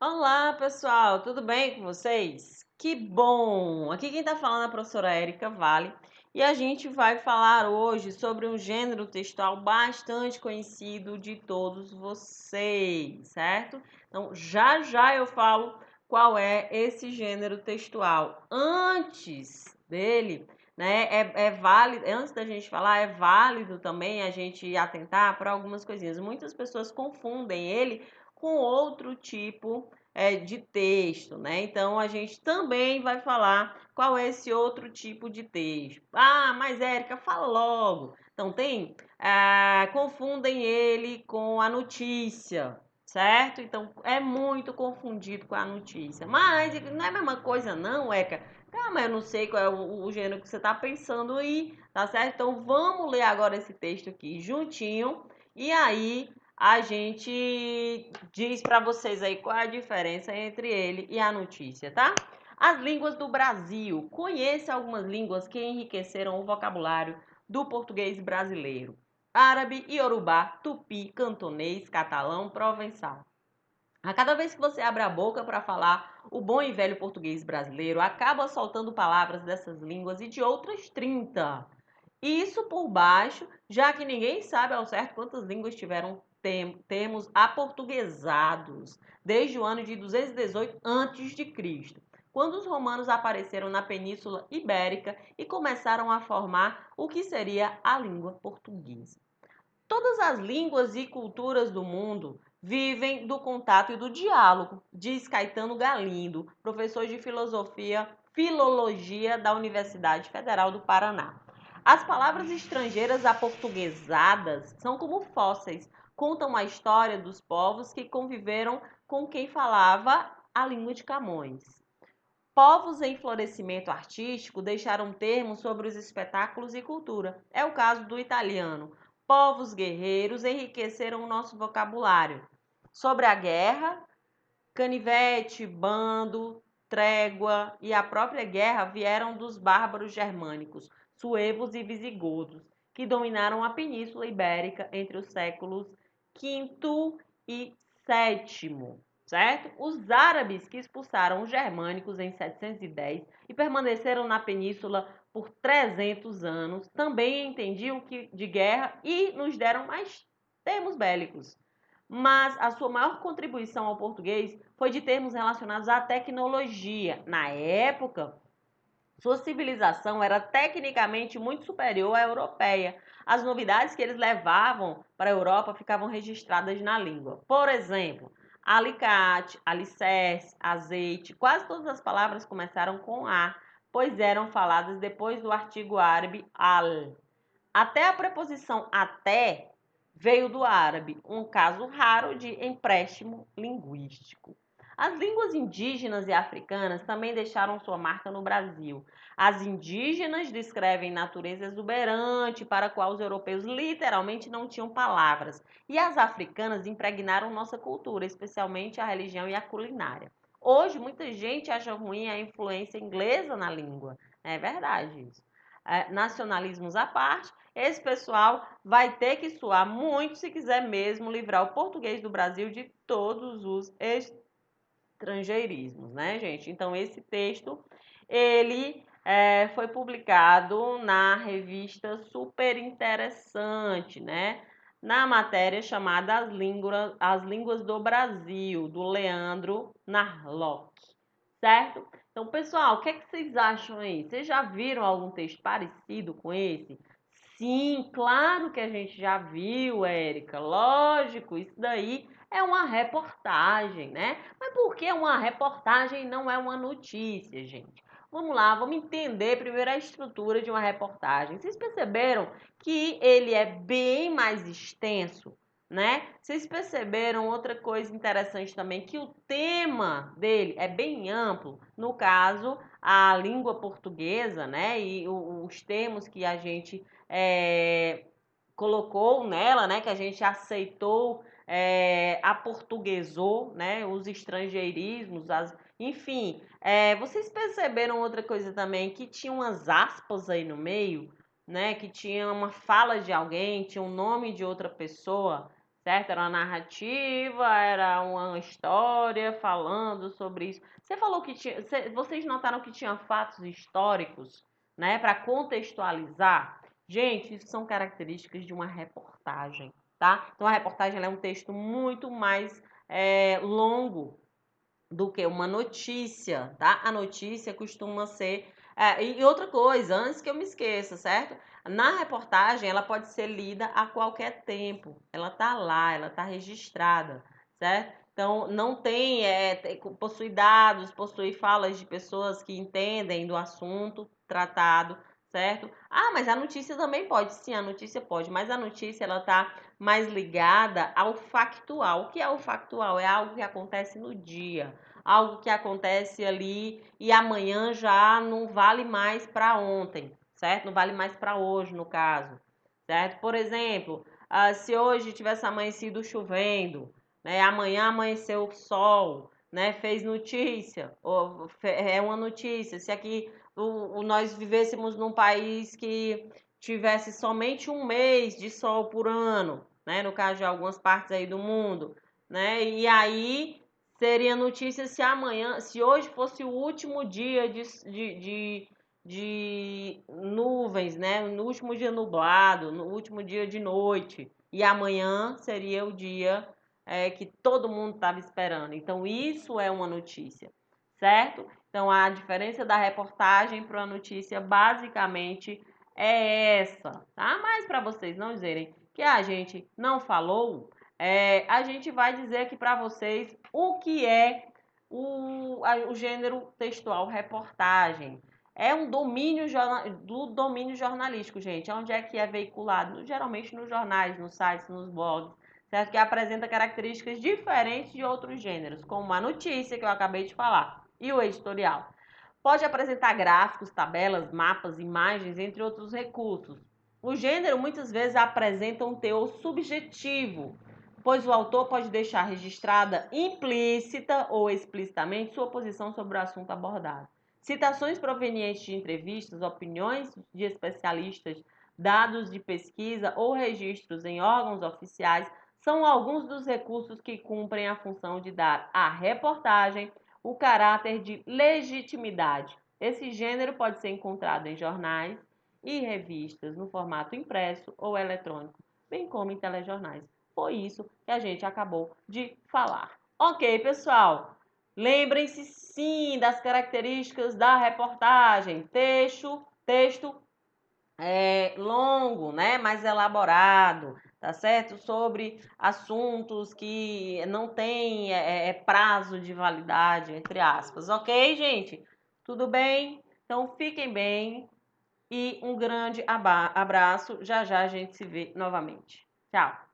Olá, pessoal, tudo bem com vocês? Que bom! Aqui quem está falando é a professora Érica Vale e a gente vai falar hoje sobre um gênero textual bastante conhecido de todos vocês, certo? Então, já já eu falo qual é esse gênero textual. Antes dele, né, é válido, antes da gente falar, é válido também a gente atentar para algumas coisinhas. Muitas pessoas confundem ele com outro tipo de texto, né? Então a gente também vai falar qual é esse outro tipo de texto. Ah, mas Érica, fala logo. Então confundem ele com a notícia, certo? Então é muito confundido com a notícia. Mas não é a mesma coisa, não, Érica. Calma, eu não sei qual é o gênero que você está pensando aí, tá certo? Então vamos ler agora esse texto aqui juntinho. E aí a gente diz para vocês aí qual é a diferença entre ele e a notícia, tá? As línguas do Brasil. Conheça algumas línguas que enriqueceram o vocabulário do português brasileiro. Árabe, iorubá, tupi, cantonês, catalão, provençal. A cada vez que você abre a boca para falar o bom e velho português brasileiro, acaba soltando palavras dessas línguas e de outras 30. Isso por baixo, já que ninguém sabe ao certo quantas línguas tiveram termos aportuguesados desde o ano de 218 a.C., quando os romanos apareceram na Península Ibérica e começaram a formar o que seria a língua portuguesa. Todas as línguas e culturas do mundo vivem do contato e do diálogo, diz Caetano Galindo, professor de filologia da Universidade Federal do Paraná. As palavras estrangeiras aportuguesadas são como fósseis, contam a história dos povos que conviveram com quem falava a língua de Camões. Povos em florescimento artístico deixaram termos sobre os espetáculos e cultura. É o caso do italiano. Povos guerreiros enriqueceram o nosso vocabulário. Sobre a guerra, canivete, bando, trégua e a própria guerra vieram dos bárbaros germânicos, suevos e visigodos, que dominaram a Península Ibérica entre os séculos V e VII, certo? Os árabes que expulsaram os germânicos em 710 e permaneceram na península por 300 anos, também entendiam de guerra e nos deram mais termos bélicos. Mas a sua maior contribuição ao português foi de termos relacionados à tecnologia. Na época, sua civilização era tecnicamente muito superior à europeia. As novidades que eles levavam para a Europa ficavam registradas na língua. Por exemplo, alicate, alicerce, azeite, quase todas as palavras começaram com A, pois eram faladas depois do artigo árabe al. Até a preposição até veio do árabe, um caso raro de empréstimo linguístico. As línguas indígenas e africanas também deixaram sua marca no Brasil. As indígenas descrevem natureza exuberante para a qual os europeus literalmente não tinham palavras, e as africanas impregnaram nossa cultura, especialmente a religião e a culinária. Hoje, muita gente acha ruim a influência inglesa na língua. É verdade isso. Nacionalismos à parte, esse pessoal vai ter que suar muito se quiser mesmo livrar o português do Brasil de todos os estrangeirismos, né, gente? Então, esse texto, ele foi publicado na revista Super Interessante, né? Na matéria chamada As Línguas do Brasil, do Leandro Narlock, certo? Então, pessoal, o que é que vocês acham aí? Vocês já viram algum texto parecido com esse? Sim, claro que a gente já viu, Érica. Lógico, isso daí é uma reportagem, né? Mas por que uma reportagem não é uma notícia, gente? Vamos lá, vamos entender primeiro a estrutura de uma reportagem. Vocês perceberam que ele é bem mais extenso, né? Vocês perceberam outra coisa interessante também, que o tema dele é bem amplo. No caso, a língua portuguesa, né? E os termos que a gente colocou nela, né? Que a gente aceitou, aportuguesou, né? Os estrangeirismos, enfim. Vocês perceberam outra coisa também, que tinha umas aspas aí no meio, né? Que tinha uma fala de alguém, tinha um nome de outra pessoa, certo? Era uma narrativa, era uma história falando sobre isso. Você falou que tinha, vocês notaram que tinha fatos históricos, né, para contextualizar? Gente, isso são características de uma reportagem, tá? Então a reportagem ela é um texto muito mais longo do que uma notícia, tá? A notícia costuma ser. E outra coisa, antes que eu me esqueça, certo? Na reportagem, ela pode ser lida a qualquer tempo. Ela tá lá, ela tá registrada, certo? Então, não tem, possui dados, possui falas de pessoas que entendem do assunto tratado, certo? Ah, mas a notícia também pode. Sim, a notícia pode, mas a notícia, ela tá mais ligada ao factual. O que é o factual? É algo que acontece no dia, algo que acontece ali e amanhã já não vale mais para ontem, certo? Não vale mais para hoje, no caso, certo? Por exemplo, se hoje tivesse amanhecido chovendo, né? Amanhã amanheceu sol, né? Fez notícia, é uma notícia. Se aqui nós vivêssemos num país que tivesse somente um mês de sol por ano, né? No caso de algumas partes aí do mundo, né? E aí seria notícia se amanhã, se hoje fosse o último dia de nuvens, né? No último dia nublado, no último dia de noite. E amanhã seria o dia que todo mundo estava esperando. Então, isso é uma notícia, certo? Então, a diferença da reportagem para a notícia basicamente é essa, tá? Mas para vocês não dizerem que a gente não falou, a gente vai dizer aqui para vocês o que é o gênero textual reportagem. É um domínio do domínio jornalístico, gente. Onde é que é veiculado? Geralmente nos jornais, nos sites, nos blogs, certo? Que apresenta características diferentes de outros gêneros, como a notícia que eu acabei de falar e o editorial. Pode apresentar gráficos, tabelas, mapas, imagens, entre outros recursos. O gênero muitas vezes apresenta um teor subjetivo, pois o autor pode deixar registrada implícita ou explicitamente sua posição sobre o assunto abordado. Citações provenientes de entrevistas, opiniões de especialistas, dados de pesquisa ou registros em órgãos oficiais são alguns dos recursos que cumprem a função de dar à reportagem o caráter de legitimidade. Esse gênero pode ser encontrado em jornais e revistas no formato impresso ou eletrônico, bem como em telejornais. Foi isso que a gente acabou de falar. Ok, pessoal? Lembrem-se sim das características da reportagem. Texto longo, né? Mais elaborado, tá certo? Sobre assuntos que não têm prazo de validade, entre aspas. Ok, gente? Tudo bem? Então fiquem bem e um grande abraço. Já já a gente se vê novamente. Tchau!